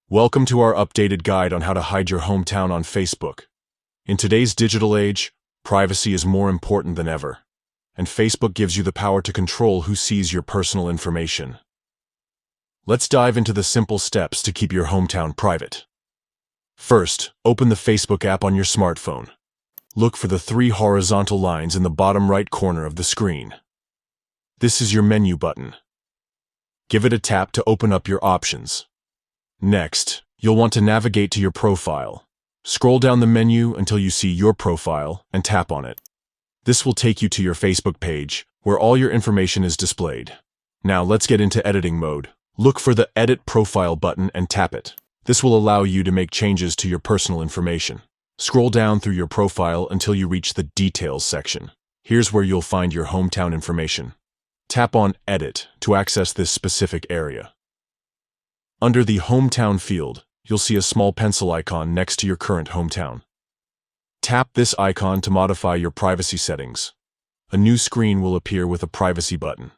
Welcome to our updated guide on how to hide your hometown on Facebook. In today's digital age, privacy is more important than ever, and Facebook gives you the power to control who sees your personal information. Let's dive into the simple steps to keep your hometown private. First, open the Facebook app on your smartphone. Look for the 3 horizontal lines in the bottom right corner of the screen. This is your menu button. Give it a tap to open up your options. Next, you'll want to navigate to your profile. Scroll down the menu until you see your profile and tap on it. This will take you to your Facebook page, where all your information is displayed. Now let's get into editing mode. Look for the Edit Profile button and tap it. This will allow you to make changes to your personal information. Scroll down through your profile until you reach the Details section. Here's where you'll find your hometown information. Tap on Edit to access this specific area. Under the Hometown field, you'll see a small pencil icon next to your current hometown. Tap this icon to modify your privacy settings. A new screen will appear with a privacy button.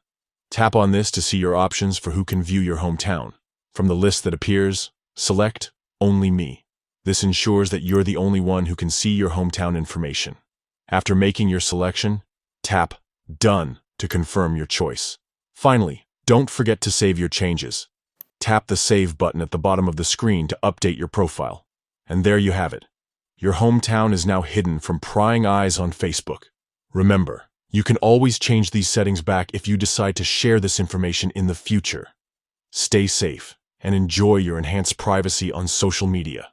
Tap on this to see your options for who can view your hometown. From the list that appears, select Only Me. This ensures that you're the only one who can see your hometown information. After making your selection, tap Done to confirm your choice. Finally, don't forget to save your changes. Tap the Save button at the bottom of the screen to update your profile. And there you have it. Your hometown is now hidden from prying eyes on Facebook. Remember, you can always change these settings back if you decide to share this information in the future. Stay safe and enjoy your enhanced privacy on social media.